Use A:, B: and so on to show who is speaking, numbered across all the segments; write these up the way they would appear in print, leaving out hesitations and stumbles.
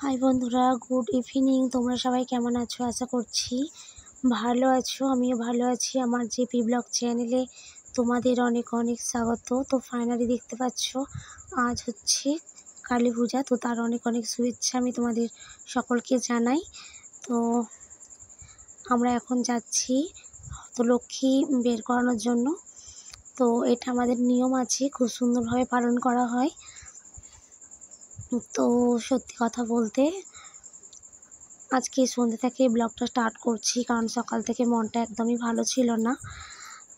A: High বন্ধুরা, good evening. তোমরা সবাই কেমন আছো? আশা করছি ভালো আছো। আমিও ভালো আছি। আমার জেপি ব্লগ চ্যানেলে তোমাদের অনেক অনেক স্বাগত। তো ফাইনালি দেখতে পাচ্ছ আজ হচ্ছে কালী পূজা, তো তার অনেক অনেক শুভেচ্ছা আমি তোমাদের সকলকে জানাই। তো আমরা এখন যাচ্ছি তো লক্ষ্মী বের করানোর জন্য। তো এটা আমাদের নিয়ম আছে, খুব সুন্দরভাবে পালন করা হয়। তো সত্যি কথা বলতে আজকে সন্ধ্যে থেকে ব্লগটা স্টার্ট করছি, কারণ সকাল থেকে মনটা একদমই ভালো ছিল না।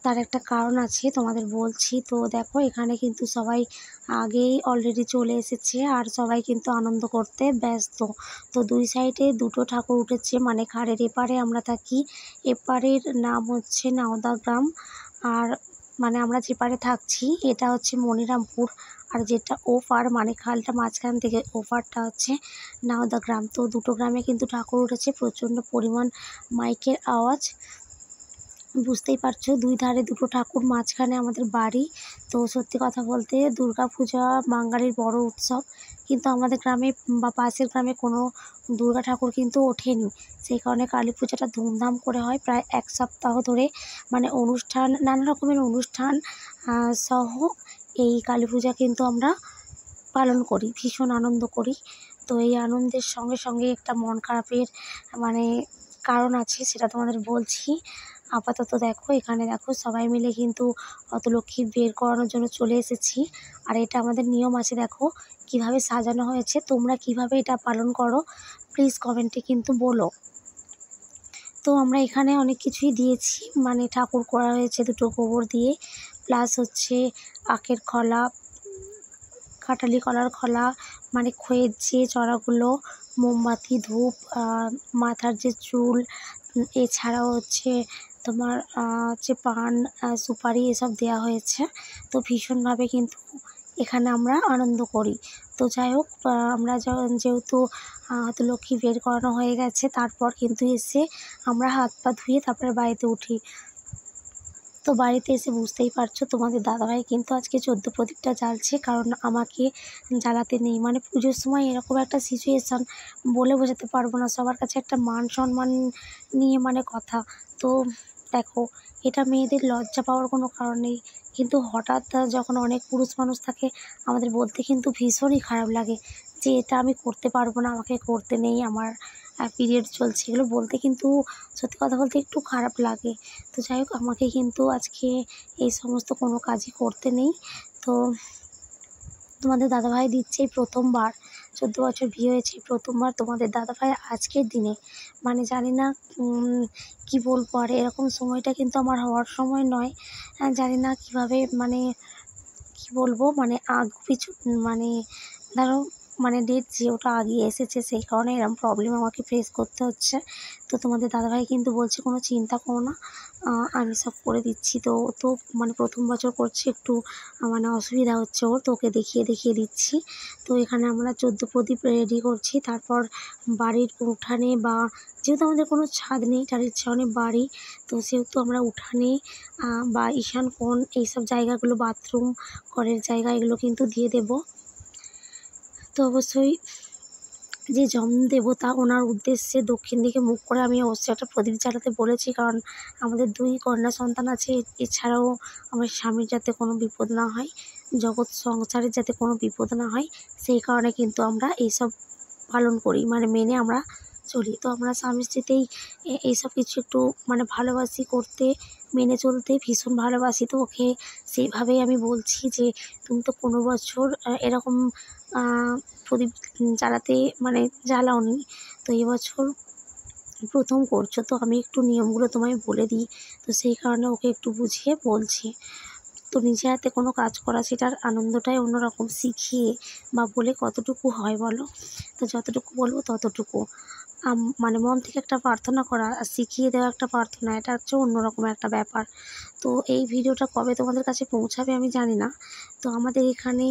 A: তার একটা কারণ আছে, তোমাদের বলছি। তো দেখো, এখানে কিন্তু সবাই আগেই অলরেডি চলে এসেছে আর সবাই কিন্তু আনন্দ করতে ব্যস্ত। তো দুই সাইডে দুটো ঠাকুর উঠেছে, মানে ঘাড়ের এপারে আমরা থাকি, এপারের নাম হচ্ছে নাওদা গ্রাম, আর মানে আমরা যে পারে থাকছি এটা হচ্ছে মনিরামপুর, আর যেটা ওপার মানে খালটা মাঝখান থেকে ওপারটা হচ্ছে নাওদা গ্রাম। তো দুটো গ্রামে কিন্তু ঠাকুর উঠেছে, প্রচণ্ড পরিমাণ মাইকের আওয়াজ। বুঝতেই পারছো, দুই ধারে দুটো ঠাকুর, মাঝখানে আমাদের বাড়ি। তো সত্যি কথা বলতে দুর্গাপূজা বাঙালির বড় উৎসব, কিন্তু আমাদের গ্রামে বা পাশের গ্রামে কোনো দুর্গা ঠাকুর কিন্তু ওঠেনি। সেই কারণে কালী পূজাটা ধুমধাম করে হয়, প্রায় এক সপ্তাহ ধরে, মানে অনুষ্ঠান, নানা রকমের অনুষ্ঠান সহ এই কালী পূজা কিন্তু আমরা পালন করি, ভীষণ আনন্দ করি। তো এই আনন্দের সঙ্গে সঙ্গে একটা মন খারাপের মানে কারণ আছে, সেটা তোমাদের বলছি। আপাতত দেখো, এখানে দেখো সবাই মিলে কিন্তু লক্ষ্মী বের করানোর জন্য চলে এসেছি, আর এটা আমাদের নিয়ম আছে। দেখো কিভাবে সাজানো হয়েছে, তোমরা কিভাবে এটা পালন করো প্লিজ কমেন্টে কিন্তু বলো। তো আমরা এখানে অনেক কিছুই দিয়েছি, মানে ঠাকুর করা হয়েছে দুটো গোবর দিয়ে, প্লাস হচ্ছে আখের খলা, কাঁঠালি কলার খলা, মানে খয়ের যে চড়াগুলো, মোমবাতি, ধূপ, মাথার যে চুল, এছাড়াও হচ্ছে তোমার হচ্ছে পান, সুপারি এসব দেওয়া হয়েছে। তো ভীষণভাবে কিন্তু এখানে আমরা আনন্দ করি। তো যাই হোক, আমরা যেহেতু হাত লক্ষ্মী বের করানো হয়ে গেছে, তারপর কিন্তু এসে আমরা হাত পা ধুয়ে তারপরে বাড়িতে উঠি। তো বাড়িতে এসে বুঝতেই পারছো, তোমাদের দাদাভাই কিন্তু আজকে 14 প্রদীপটা জ্বালছে, কারণ আমাকে জ্বালাতে নেই। মানে পুজোর সময় এরকম একটা সিচুয়েশান, বলে বোঝাতে পারবো না। সবার কাছে একটা মান সম্মান নিয়ে মানে কথা। তো দেখো, এটা মেয়েদের লজ্জা পাওয়ার কোনো কারণ নেই, কিন্তু হঠাৎ যখন অনেক পুরুষ মানুষ থাকে, আমাদের বলতে কিন্তু ভীষণই খারাপ লাগে যে এটা আমি করতে পারবো না, আমাকে করতে নেই, আমার পিরিয়ড চলছে, এগুলো বলতে কিন্তু সত্যি কথা বলতে একটু খারাপ লাগে। তো যাই হোক, আমাকে কিন্তু আজকে এই সমস্ত কোনো কাজই করতে নেই। তো তোমাদের দাদাভাই দিচ্ছে এই প্রথমবার, 14 বছর বিয়ে হয়েছে, প্রথমবার তোমাদের দাদাভাই আজকের দিনে, মানে জানি না কি বলবো। আর এরকম সময়টা কিন্তু আমার হওয়ার সময় নয়। জানি না কিভাবে, মানে কি বলবো, মানে আগে পিছু, মানে ধরো, মানে ডেট যে ওটা আগিয়ে এসেছে, সেই কারণে এরকম প্রবলেম আমাকে ফেস করতে হচ্ছে। তো তোমাদের দাদাভাই কিন্তু বলছে কোনো চিন্তা করো না, আমি সব করে দিচ্ছি। তো মানে প্রথম বছর করছে, একটু মানে অসুবিধা হচ্ছে ওর, তো ওকে দেখিয়ে দেখিয়ে দিচ্ছি। তো এখানে আমরা 14 প্রদীপ রেডি করছি, তারপর বাড়ির উঠানে, বা যেহেতু আমাদের কোনো ছাদ নেই, টালির ছাউনি বাড়ি, তো সেহেতু আমরা উঠানে বা ঈশান কোণ এইসব জায়গাগুলো, বাথরুম, ঘরের জায়গা, এগুলো কিন্তু দিয়ে দেব। তো অবশ্যই যে যম দেবতা, ওনার উদ্দেশ্যে দক্ষিণ দিকে মুখ করে আমি অবশ্যই একটা প্রদীপ জ্বালাতে বলেছি, কারণ আমাদের 2 কন্যা সন্তান আছে। এছাড়াও আমার স্বামীর যাতে কোনো বিপদ না হয়, জগৎ সংসারের যাতে কোনো বিপদ না হয়, সেই কারণে কিন্তু আমরা এইসব পালন করি, মানে মেনে আমরা চলি। তো আমরা স্বামী স্ত্রীতেই এইসব কিছু একটু মানে ভালোবাসি করতে, মেনে চলতে ভীষণ ভালোবাসি। তো ওকে সেইভাবেই আমি বলছি যে তুমি তো কোনো বছর এরকম প্রদীপ জ্বালাতে মানে জ্বালাওনি, তো এবছর প্রথম করছো, তো আমি একটু নিয়মগুলো তোমায় বলে দিই। তো সেই কারণে ওকে একটু বুঝিয়ে বলছি। তো নিজে হাতে কোনো কাজ করা, সেটার আনন্দটাই অন্যরকম। শিখিয়ে বা বলে কতটুকু হয় বলো? তো যতটুকু বলবো ততটুকু, মানে মন থেকে একটা প্রার্থনা করা আর শিখিয়ে দেওয়া একটা প্রার্থনা, এটা হচ্ছে অন্যরকম একটা ব্যাপার। তো এই ভিডিওটা কবে তোমাদের কাছে পৌঁছাবে আমি জানি না। তো আমাদের এখানে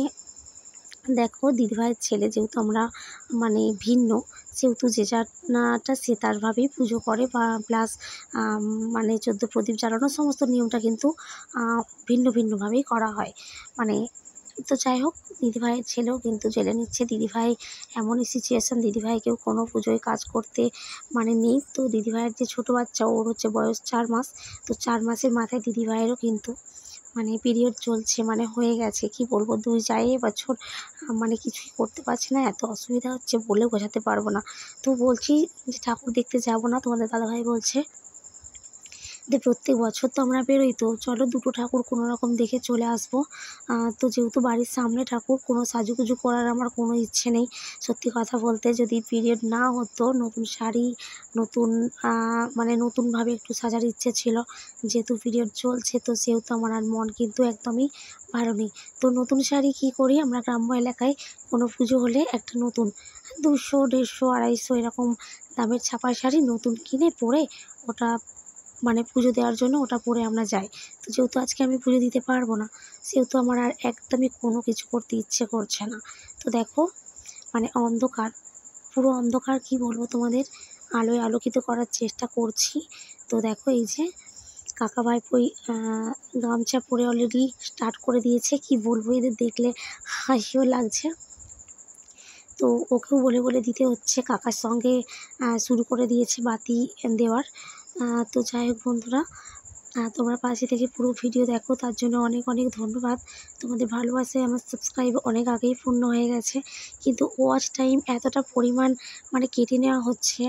A: দেখো, দিদিভাইয়ের ছেলে, যেহেতু আমরা মানে ভিন্ন, সেহেতু যে যারটা সে তারভাবেই পুজো করে, বা প্লাস মানে 14 প্রদীপ জ্বালানোর সমস্ত নিয়মটা কিন্তু ভিন্ন ভিন্নভাবেই করা হয়। মানে তো যাই হোক, দিদিভাইয়ের ছেলেও কিন্তু জেলে নিচ্ছে। দিদিভাই এমনই সিচুয়েশান, দিদিভাইকেও কোনো পুজোয় কাজ করতে নেই। তো দিদিভাইয়ের যে ছোটো বাচ্চা, ওর হচ্ছে বয়স 4 মাস। তো 4 মাসের মাথায় দিদিভাইয়েরও কিন্তু পিরিয়ড চলছে, হয়ে গেছে। কি বলবো, 2 বছর কিছুই করতে পারছি না, এত অসুবিধা হচ্ছে বলে বোঝাতে পারবো না। তো বলছি যে ঠাকুর দেখতে যাবো না, তোমাদের দাদাভাই বলছে যে প্রত্যেক বছর তো আমরা বেরোই, তো চলো 2টো ঠাকুর কোনো রকম দেখে চলে আসবো। তো যেহেতু বাড়ির সামনে ঠাকুর, কোনো সাজুগুজু করার আমার কোনো ইচ্ছে নেই। সত্যি কথা বলতে, যদি পিরিয়ড না হতো, নতুন শাড়ি, নতুন নতুনভাবে একটু সাজার ইচ্ছে ছিল। যেহেতু পিরিয়ড চলছে, তো সেহেতু আমার আর মন কিন্তু একদমই ভালো নেই। তো নতুন শাড়ি কী করি আমরা, গ্রাম্য এলাকায় কোনো পুজো হলে একটা নতুন 200, 150, 250 এরকম দামের ছাপা শাড়ি নতুন কিনে পরে ওটা পুজো দেওয়ার জন্য ওটা পরে আমরা যাই। তো যেহেতু আজকে আমি পুজো দিতে পারবো না, সেহেতু আমার আর একদমই কোনো কিছু করতে ইচ্ছে করছে না। তো দেখো, অন্ধকার, পুরো অন্ধকার, কি বলবো তোমাদের, আলোয় আলোকিত করার চেষ্টা করছি। তো দেখো, এই যে কাকা ভাইপোই গামছা পরে অলরেডি স্টার্ট করে দিয়েছে। কি বলবো, এদের দেখলে হাসিও লাগছে। তো ওকেও বলে বলে দিতে হচ্ছে, কাকার সঙ্গে শুরু করে দিয়েছে বাতি দেওয়ার। তো যাই হোক বন্ধুরা, তোমরা পাশে থেকে পুরো ভিডিও দেখো, তার জন্য অনেক অনেক ধন্যবাদ। তোমাদের ভালোবাসায় আমার সাবস্ক্রাইব অনেক আগেই পূর্ণ হয়ে গেছে, কিন্তু ওয়াচ টাইম এতটা পরিমাণ কেটে নেওয়া হচ্ছে।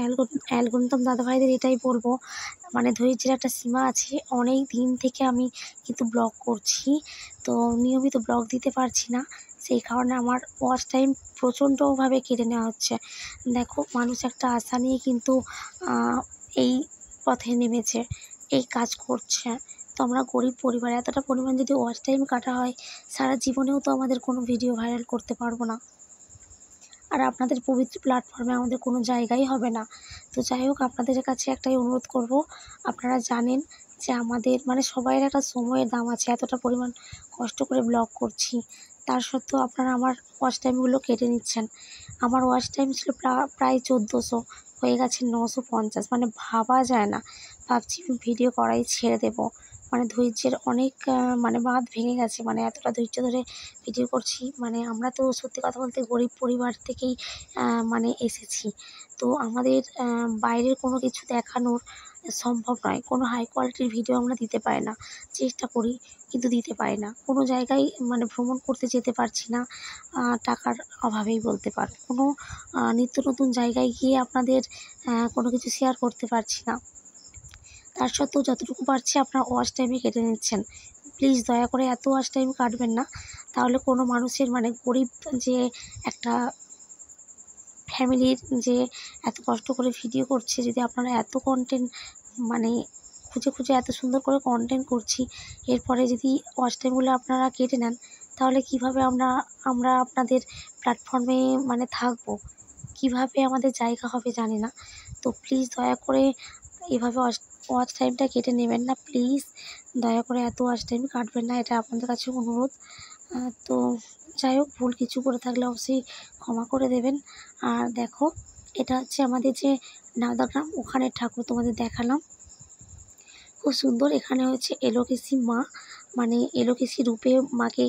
A: অ্যালগরিদম দাদাভাইদের এটাই বলবো, ধৈর্যের একটা সীমা আছে। অনেক দিন থেকে আমি কিন্তু ব্লগ করছি, তো নিয়মিত ব্লগ দিতে পারছি না, সেই কারণে আমার ওয়াচ টাইম প্রচণ্ডভাবে কেটে নেওয়া হচ্ছে। দেখো, মানুষ একটা আশা নিয়ে কিন্তু এই পথে নেমেছে, এই কাজ করছে। তো আমরা গরিব পরিবার, এতটা পরিমাণ যদি ওয়াচ টাইম কাটা হয়, সারা জীবনেও তো আমাদের কোনো ভিডিও ভাইরাল করতে পারবো না, আর আপনাদের পবিত্র প্ল্যাটফর্মে আমাদের কোনো জায়গাই হবে না। তো যাই হোক, আপনাদের কাছে একটাই অনুরোধ করব, আপনারা জানেন যে আমাদের সবাইয়ের একটা সময়ের দাম আছে। এতটা পরিমাণ কষ্ট করে ব্লগ করছি, তার সত্ত্বেও আপনারা আমার ওয়াচ টাইমগুলো কেটে নিচ্ছেন। আমার ওয়াচ টাইম ছিল প্রায় 1400, হয়ে গেছে 950। ভাবা যায় না। ভাবছি ভিডিও করাই ছেড়ে দেবো। ধৈর্যের অনেক বাঁধ ভেঙে গেছে। এতটা ধৈর্য ধরে ভিডিও করছি। আমরা তো সত্যি কথা বলতে গরিব পরিবার থেকেই এসেছি। তো আমাদের বাইরের কোনো কিছু দেখানোর সম্ভব নয়। কোনো হাই কোয়ালিটির ভিডিও আমরা দিতে পারি না। চেষ্টা করি, কিন্তু দিতে পারি না। কোনো জায়গায় ভ্রমণ করতে যেতে পারছি না, টাকার অভাবেই বলতে পারো। কোনো নিত্য নতুন জায়গায় গিয়ে আপনাদের কোনো কিছু শেয়ার করতে পারছি না। তার সত্ত্বেও যতটুকু পারছি আপনারা ওয়াচ টাইমে কেটে নিচ্ছেন। প্লিজ দয়া করে এত ওয়াচ টাইম কাটবেন না। তাহলে কোনো মানুষের গরিব যে একটা ফ্যামিলির যে এত কষ্ট করে ভিডিও করছে, যদি আপনারা এত কন্টেন্ট খুঁজে খুঁজে এত সুন্দর করে কন্টেন্ট করছি, এরপরে যদি ওয়াচ টাইমগুলো আপনারা কেটে নেন, তাহলে কিভাবে আমরা আপনাদের প্ল্যাটফর্মে থাকবো, কিভাবে আমাদের জায়গা হবে জানি না। তো প্লিজ দয়া করে এভাবে ওয়াচ টাইমটা কেটে নেবেন না, প্লিজ দয়া করে এত ওয়াচ টাইম কাটবেন না, এটা আপনাদের কাছে অনুরোধ। তো যাই হোক, ভুল কিছু করে থাকলে অবশ্যই ক্ষমা করে দেবেন। আর দেখো, এটা হচ্ছে আমাদের যে নাদাগ্রাম, ওখানের ঠাকুর তোমাদের দেখালাম, খুব সুন্দর। এখানে হচ্ছে এলোকেশী মা, এলোকেশী রূপে মাকে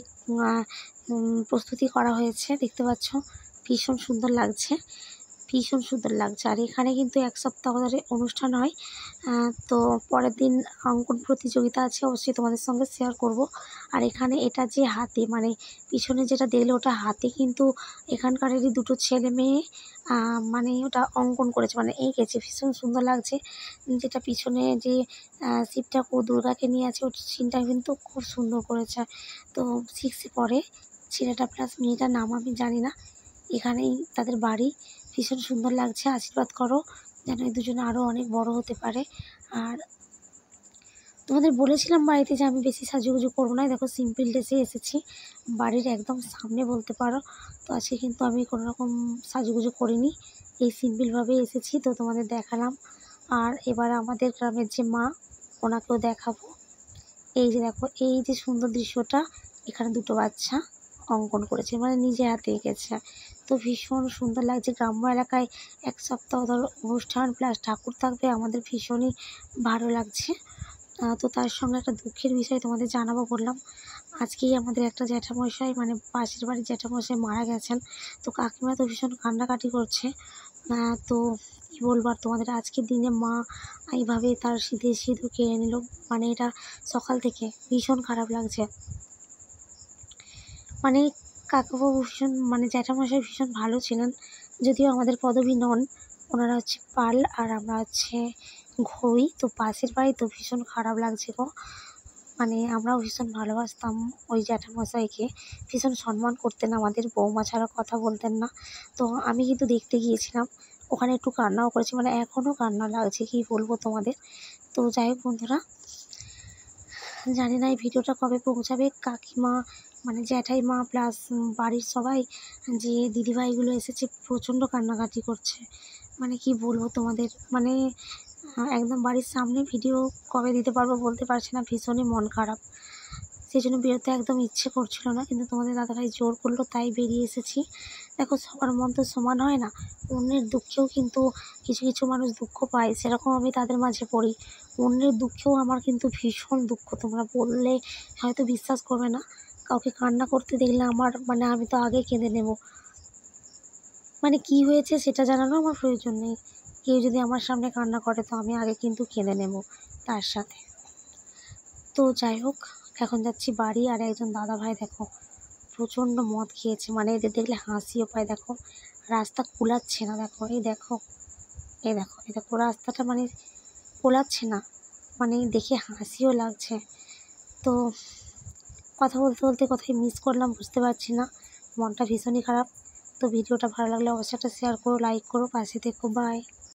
A: প্রস্তুতি করা হয়েছে, দেখতে পাচ্ছ, ভীষণ সুন্দর লাগছে, ভীষণ সুন্দর লাগছে। আর এখানে কিন্তু 1 সপ্তাহ ধরে অনুষ্ঠান হয়। তো পরের দিন অঙ্কন প্রতিযোগিতা আছে, অবশ্যই তোমাদের সঙ্গে শেয়ার করব। আর এখানে এটা যে হাতে পিছনে যেটা দেখলে, ওটা হাতে কিন্তু এখানকারেরই 2টো ছেলে মেয়ে ওটা অঙ্কন করেছে, এঁকেছে, ভীষণ সুন্দর লাগছে। যেটা পিছনে যে শিব ঠাকুর দুর্গাকে নিয়ে আছে, ওই সিনটা কিন্তু খুব সুন্দর করেছে। তো 6-এ পড়ে ছেলেটা প্লাস মেয়েটার নাম আমি জানি না। এখানেই তাদের বাড়ি, ভীষণ সুন্দর লাগছে। আশীর্বাদ করো যেন এই দুজনে আরও অনেক বড় হতে পারে। আর তোমাদের বলেছিলাম বাড়িতে যে আমি বেশি সাজুগুজু করবো না। দেখো, সিম্পল ড্রেসে এসেছি, বাড়ির একদম সামনে বলতে পারো। তো আজকে কিন্তু আমি কোনো রকম সাজুগুজু করিনি, এই সিম্পলভাবেই এসেছি। তো তোমাদের দেখালাম। আর এবার আমাদের গ্রামের যে মা, ওনাকেও দেখাবো। এই যে দেখো, এই যে সুন্দর দৃশ্যটা, এখানে 2টো বাচ্চা অঙ্কন করেছে, নিজে হাতে এঁকেছে। তো ভীষণ সুন্দর লাগছে। গ্রাম্য এলাকায় 1 সপ্তাহ ধরে অনুষ্ঠান প্লাস ঠাকুর থাকবে, আমাদের ভীষণই ভালো লাগছে। তো তার সঙ্গে একটা দুঃখের বিষয় তোমাদের জানাবো বললাম। আজকেই আমাদের একটা জ্যাঠামশাই মানে পাশের বাড়ির জ্যাঠামশাই মারা গেছেন। তো কাকিমা তো ভীষণ কান্নাকাটি করছে। তো কী বলবো আর তোমাদের, আজকের দিনে মা এইভাবে তার সিঁদুর কেড়ে নিল। মানে এটা সকাল থেকে ভীষণ খারাপ লাগছে। মানে কাকাবাবু ভীষণ মানে জ্যাঠামশাই ভীষণ ভালো ছিলেন, যদিও আমাদের পদবী নন। ওনারা হচ্ছে পাল আর আমরা হচ্ছে ঘই। তো পাশের বাড়ি, তো ভীষণ খারাপ লাগছে গো। মানে আমরাও ভীষণ ভালোবাসতাম ওই জ্যাঠামশাইকে, ভীষণ সম্মান করতেন, আমাদের বৌমা ছাড়া কথা বলতেন না। তো আমি কিন্তু দেখতে গিয়েছিলাম, ওখানে একটু কান্নাও করেছি, মানে এখনও কান্না লাগছে, কী বলবো তোমাদের। তো যাই হোক বন্ধুরা, জানি না এই ভিডিওটা কবে পৌঁছাবে। কাকিমা মানে জ্যাঠাইমা প্লাস বাড়ির সবাই, যে দিদিভাইগুলো এসেছে, প্রচণ্ড কান্নাকাটি করছে। মানে কি বলবো তোমাদের, মানে একদম বাড়ির সামনে ভিডিও কবে দিতে পারবো বলতে পারছি না, ভীষণই মন খারাপ। সেই জন্য বেরোতে একদম ইচ্ছে করছিল না, কিন্তু তোমাদের দাদাভাই জোর করলো তাই বেরিয়ে এসেছি। দেখো সবার মন তো সমান হয় না, অন্যের দুঃখেও কিন্তু কিছু কিছু মানুষ দুঃখ পায়, সেরকম আমি তাদের মাঝে পড়ি। অন্যের দুঃখেও আমার কিন্তু ভীষণ দুঃখ, তোমরা বললে হয়তো বিশ্বাস করবে না। কাউকে কান্না করতে দেখলে আমার মানে আমি তো আগে কেঁদে নেব। মানে কি হয়েছে সেটা জানানো আমার প্রয়োজন নেই, কেউ যদি আমার সামনে কান্না করে তো আমি আগে কিন্তু কেঁদে নেব তার সাথে। তো যাই হোক, এখন যাচ্ছি বাড়ি। আর একজন দাদাভাই দেখো প্রচণ্ড মদ খেয়েছে, মানে এদের দেখলে হাসিও পায়। দেখো রাস্তা কুলাচ্ছে না, দেখো এই দেখো, এই দেখো, এই দেখো রাস্তাটা মানে কুলাচ্ছে না, মানে দেখে হাসিও লাগছে। তো কথা বলতে বলতে কোথায় মিস করলাম বুঝতে পারছি না, মনটা ভীষণই খারাপ। তো ভিডিওটা ভালো লাগলে অবশ্যই একটা শেয়ার করো, লাইক করো, পাশে থেকো, বাই।